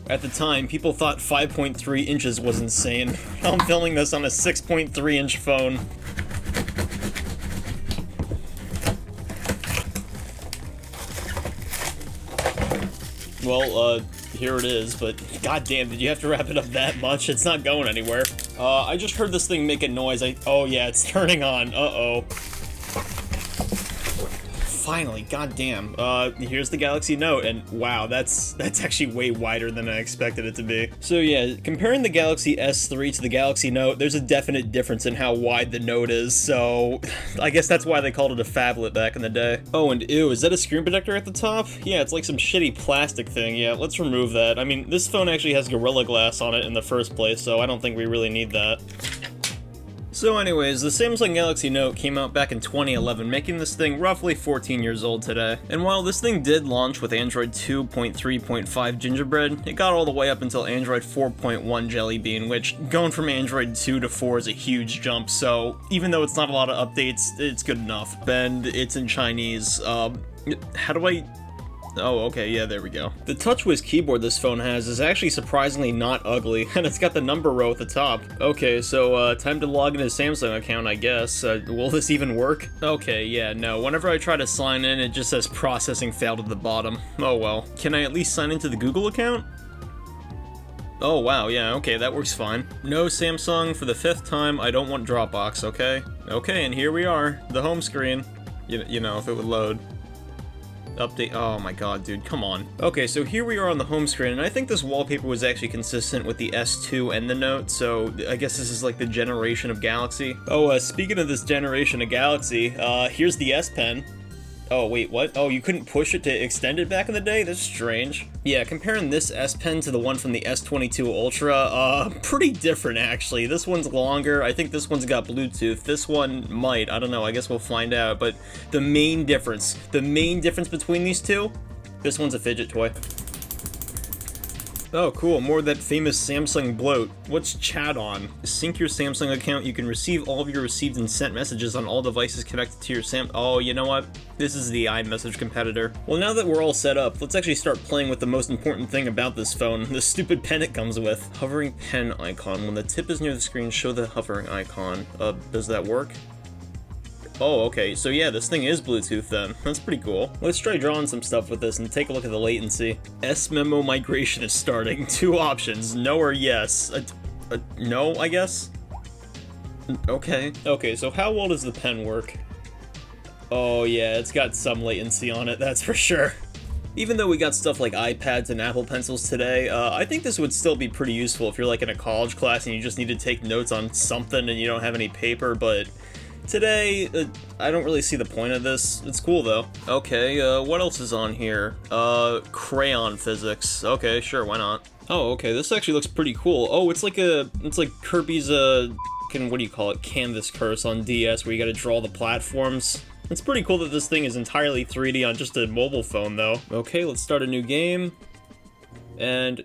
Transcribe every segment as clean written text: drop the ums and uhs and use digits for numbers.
At the time, people thought 5.3 inches was insane. I'm filming this on a 6.3 inch phone. Well, here it is, but goddamn, did you have to wrap it up that much? It's not going anywhere. I just heard this thing make a noise. Oh yeah, it's turning on. Uh-oh. Finally, goddamn. Here's the Galaxy Note, and wow, that's actually way wider than I expected it to be. So yeah, comparing the Galaxy S3 to the Galaxy Note, there's a definite difference in how wide the Note is, so I guess that's why they called it a phablet back in the day. Oh, and ew, is that a screen protector at the top? Yeah, it's like some shitty plastic thing. Yeah, let's remove that. I mean, this phone actually has Gorilla Glass on it in the first place, so I don't think we really need that. So anyways, the Samsung Galaxy Note came out back in 2011, making this thing roughly 14 years old today. And while this thing did launch with Android 2.3.5 Gingerbread, it got all the way up until Android 4.1 Jelly Bean, which going from Android 2 to 4 is a huge jump, so even though it's not a lot of updates, it's good enough. And it's in Chinese. How do I... Oh, okay, yeah, there we go. The TouchWiz keyboard this phone has is actually surprisingly not ugly, and it's got the number row at the top. Okay, so, time to log in his Samsung account, I guess. Will this even work? Okay, yeah, no. Whenever I try to sign in, it just says processing failed at the bottom. Oh well. Can I at least sign into the Google account? Oh wow, yeah, okay, that works fine. No Samsung, for the 5th time, I don't want Dropbox, okay? Okay, and here we are, the home screen. You know, if it would load. Update. Oh my god, dude, come on. Okay, so here we are on the home screen, and I think this wallpaper was actually consistent with the S2 and the Note, so I guess this is like the generation of Galaxy. Oh, speaking of this generation of Galaxy, here's the S Pen. Oh, wait, what? Oh, you couldn't push it to extend it back in the day? That's strange. Yeah, comparing this S Pen to the one from the S22 Ultra, pretty different, actually. This one's longer. I think this one's got Bluetooth. This one might. I don't know. I guess we'll find out. But the main difference between these two, this one's a fidget toy. Oh, cool. More of that famous Samsung bloat. What's chat on? Sync your Samsung account. You can receive all of your received and sent messages on all devices connected to your Oh, you know what? This is the iMessage competitor. Well, now that we're all set up, let's actually start playing with the most important thing about this phone, the stupid pen it comes with. Hovering pen icon. When the tip is near the screen, show the hovering icon. Does that work? Oh, okay, so yeah, this thing is Bluetooth then. That's pretty cool. Let's try drawing some stuff with this and take a look at the latency. S-Memo migration is starting. 2 options, no or yes. No, I guess? Okay. Okay, so how well does the pen work? Oh yeah, it's got some latency on it, that's for sure. Even though we got stuff like iPads and Apple Pencils today, I think this would still be pretty useful if you're like in a college class and you just need to take notes on something and you don't have any paper, but today, I don't really see the point of this. It's cool though. Okay, what else is on here? Crayon physics. Okay, sure, why not? Oh, okay, this actually looks pretty cool. Oh, it's like Kirby's, what do you call it? Canvas curse on DS where you gotta draw the platforms. It's pretty cool that this thing is entirely 3D on just a mobile phone though. Okay, let's start a new game. And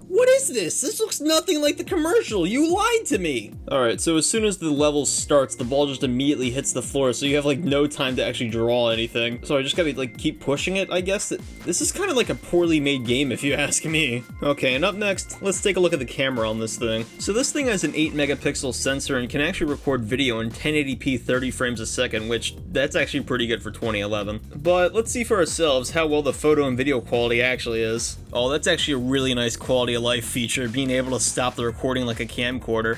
what is this? This looks nothing like the commercial. You lied to me. Alright, so as soon as the level starts, the ball just immediately hits the floor, so you have like no time to actually draw anything. So I just gotta like keep pushing it, I guess. This is kind of like a poorly made game if you ask me. Okay, and up next, let's take a look at the camera on this thing. So this thing has an 8 megapixel sensor and can actually record video in 1080p 30 frames a second, which that's actually pretty good for 2011. But let's see for ourselves how well the photo and video quality actually is. Oh, that's actually a really nice quality of life feature, being able to stop the recording like a camcorder.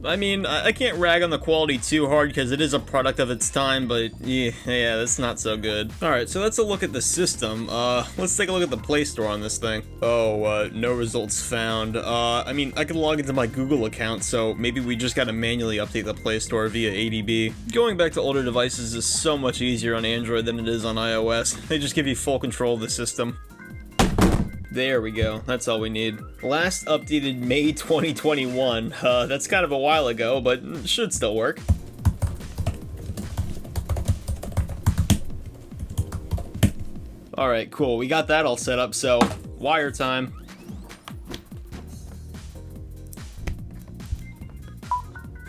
I mean, I can't rag on the quality too hard because it is a product of its time, but yeah, that's not so good. Alright, so that's a look at the system. Let's take a look at the Play Store on this thing. Oh, no results found. I mean, I can log into my Google account, so maybe we just gotta manually update the Play Store via ADB. Going back to older devices is so much easier on Android than it is on iOS. They just give you full control of the system. There we go, that's all we need. Last updated May 2021. That's kind of a while ago, but it should still work. Alright, cool, we got that all set up, so wire time.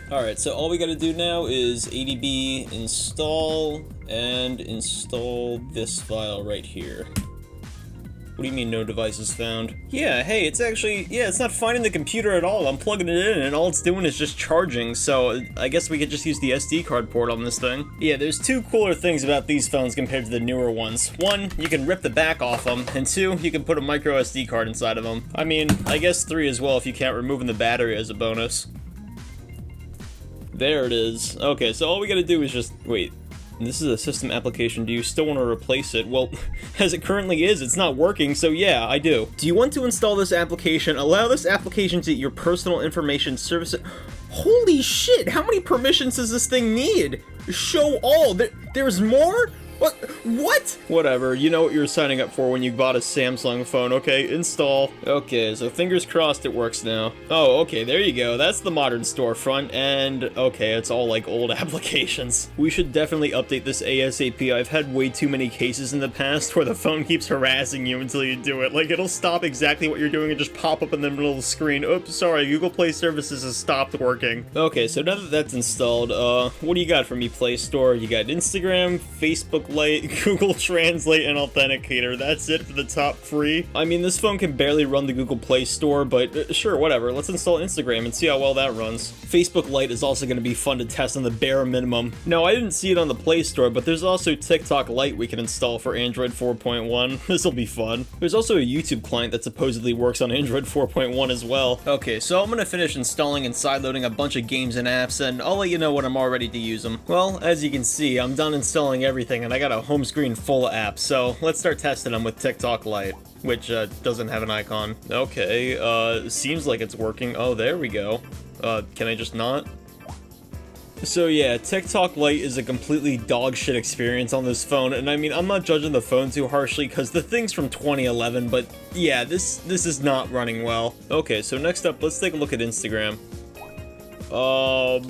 Alright, so all we gotta do now is ADB install, and install this file right here. What do you mean no devices found? Yeah, hey, it's actually, yeah, it's not finding the computer at all. I'm plugging it in and all it's doing is just charging, so I guess we could just use the SD card port on this thing. Yeah, there's two cooler things about these phones compared to the newer ones. One, you can rip the back off them, and two, you can put a micro SD card inside of them. I mean, I guess three as well if you count removing the battery as a bonus. There it is. Okay, so all we gotta do is just, wait. This is a system application. Do you still want to replace it? Well, as it currently is, it's not working, so yeah, I do. Do you want to install this application? Allow this application to your personal information service. Holy shit, how many permissions does this thing need? Show all. There's more? What? Whatever, you know what you were signing up for when you bought a Samsung phone, okay? Install. Okay, so fingers crossed it works now. Oh, okay, there you go. That's the modern storefront, and okay, it's all like old applications. We should definitely update this ASAP. I've had way too many cases in the past where the phone keeps harassing you until you do it. Like, it'll stop exactly what you're doing and just pop up in the middle of the screen. Oops, sorry, Google Play Services has stopped working. Okay, so now that that's installed, what do you got for me, Play Store? You got Instagram, Facebook Lite, Google Translate, and Authenticator. That's it for the top three. I mean, this phone can barely run the Google Play Store, but sure, whatever. Let's install Instagram and see how well that runs. Facebook Lite is also going to be fun to test on the bare minimum. No, I didn't see it on the Play Store, but there's also TikTok Lite we can install for Android 4.1. This'll be fun. There's also a YouTube client that supposedly works on Android 4.1 as well. Okay, so I'm going to finish installing and sideloading a bunch of games and apps, and I'll let you know when I'm all ready to use them. Well, as you can see, I'm done installing everything, and I got a home screen full of apps, so let's start testing them with TikTok Lite, which doesn't have an icon. Okay, seems like it's working. Oh, there we go. Can I just not? So yeah, TikTok Lite is a completely dog shit experience on this phone, and I mean, I'm not judging the phone too harshly because the thing's from 2011, but yeah, this is not running well. Okay, so next up, let's take a look at Instagram. Hello,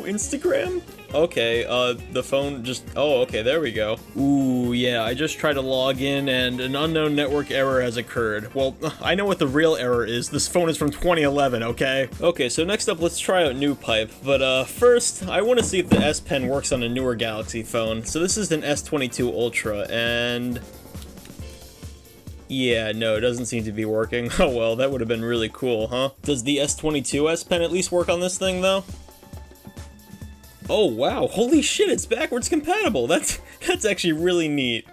Instagram? Okay, the phone just, oh, okay, there we go. Ooh, yeah, I just tried to log in and an unknown network error has occurred. Well, I know what the real error is. This phone is from 2011, okay? Okay, so next up, let's try out NewPipe. But, first, I want to see if the S Pen works on a newer Galaxy phone. So this is an S22 Ultra, and yeah, no, it doesn't seem to be working. Oh well, that would have been really cool, huh? Does the S22 S Pen at least work on this thing, though? Oh wow, holy shit, it's backwards compatible! That's actually really neat.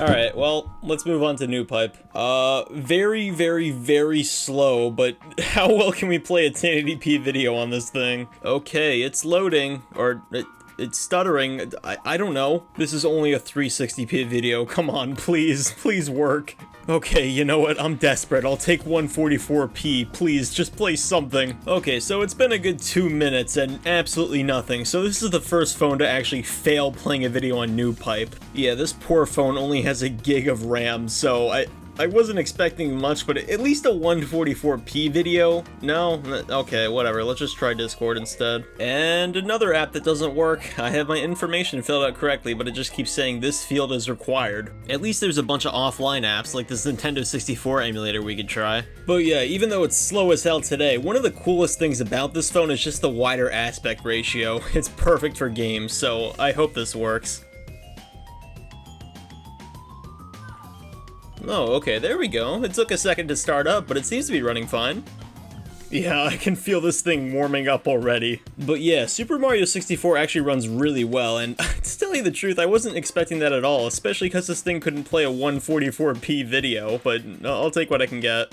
Alright, well, let's move on to NewPipe. Very, very, very slow, but how well can we play a 1080p video on this thing? Okay, it's loading, or it's stuttering. I don't know. This is only a 360p video. Come on, please work. Okay, you know what? I'm desperate. I'll take 144p. Please, just play something. Okay, so it's been a good 2 minutes and absolutely nothing. So this is the first phone to actually fail playing a video on NewPipe. Yeah, this poor phone only has a gig of RAM, so I wasn't expecting much, but at least a 144p video? No? Okay, whatever. Let's just try Discord instead. And another app that doesn't work. I have my information filled out correctly, but it just keeps saying this field is required. At least there's a bunch of offline apps, like this Nintendo 64 emulator we could try. But yeah, even though it's slow as hell today, one of the coolest things about this phone is just the wider aspect ratio. It's perfect for games, so I hope this works. Oh, okay, there we go. It took a second to start up, but it seems to be running fine. Yeah, I can feel this thing warming up already. But yeah, Super Mario 64 actually runs really well, and to tell you the truth, I wasn't expecting that at all, especially because this thing couldn't play a 144p video, but I'll take what I can get.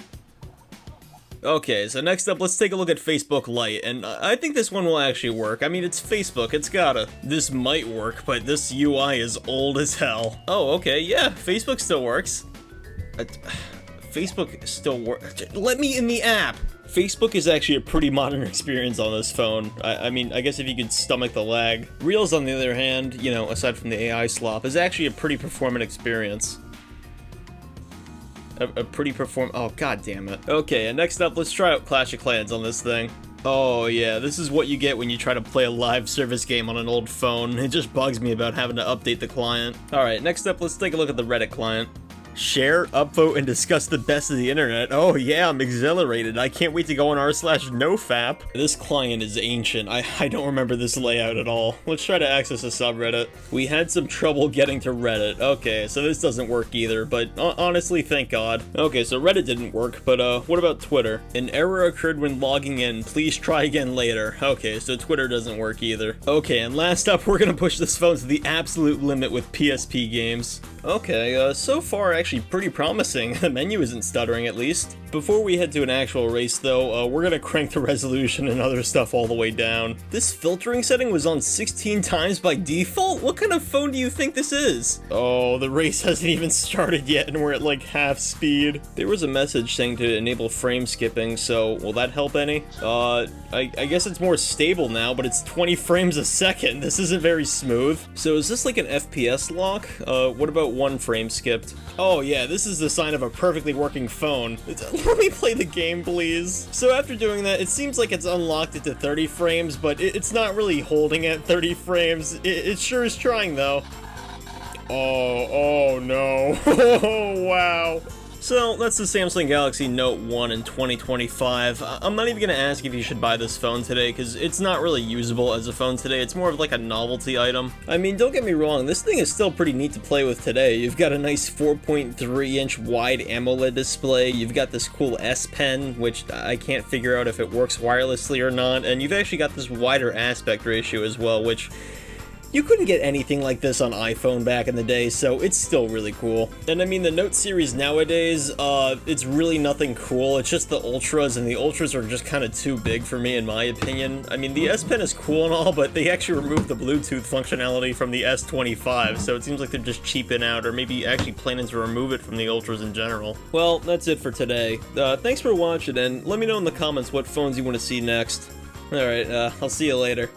Okay, so next up, let's take a look at Facebook Lite, and I think this one will actually work. I mean, it's Facebook, it's gotta. This might work, but this UI is old as hell. Oh, okay, yeah, Facebook still works. Facebook still works. Let me in the app! Facebook is actually a pretty modern experience on this phone. I mean, I guess if you could stomach the lag. Reels, on the other hand, you know, aside from the AI slop, is actually a pretty performant experience. Oh, god damn it. Okay, and next up, let's try out Clash of Clans on this thing. Oh yeah, this is what you get when you try to play a live service game on an old phone. It just bugs me about having to update the client. Alright, next up, let's take a look at the Reddit client. Share, upvote, and discuss the best of the internet. Oh yeah, I'm exhilarated. I can't wait to go on r/nofap. This client is ancient. I don't remember this layout at all. Let's try to access a subreddit. We had some trouble getting to Reddit. Okay, so this doesn't work either, but honestly, thank God. Okay, so Reddit didn't work, but what about Twitter? An error occurred when logging in. Please try again later. Okay, so Twitter doesn't work either. Okay, and last up, we're gonna push this phone to the absolute limit with PSP games. Okay, so far actually pretty promising. The menu isn't stuttering at least. Before we head to an actual race though, we're gonna crank the resolution and other stuff all the way down. This filtering setting was on 16 times by default? What kind of phone do you think this is? Oh, the race hasn't even started yet and we're at like half speed. There was a message saying to enable frame skipping, so will that help any? I guess it's more stable now, but it's 20 frames a second. This isn't very smooth. So is this like an FPS lock? What about 1 frame skipped? Oh yeah, this is the sign of a perfectly working phone. Let me play the game, please. So after doing that, it seems like it's unlocked it to 30 frames, but it's not really holding at 30 frames. It sure is trying though. Oh no. Oh wow. So, that's the Samsung Galaxy Note 1 in 2025. I'm not even gonna ask if you should buy this phone today, because it's not really usable as a phone today. It's more of like a novelty item. I mean, don't get me wrong, this thing is still pretty neat to play with today. You've got a nice 4.3-inch wide AMOLED display, you've got this cool S Pen, which I can't figure out if it works wirelessly or not, and you've actually got this wider aspect ratio as well, which you couldn't get anything like this on iPhone back in the day, so it's still really cool. And I mean, the Note series nowadays, it's really nothing cool. It's just the Ultras, and the Ultras are just kind of too big for me, in my opinion. I mean, the S Pen is cool and all, but they actually removed the Bluetooth functionality from the S25, so it seems like they're just cheaping out, or maybe actually planning to remove it from the Ultras in general. Well, that's it for today. Thanks for watching, and let me know in the comments what phones you want to see next. Alright, I'll see you later.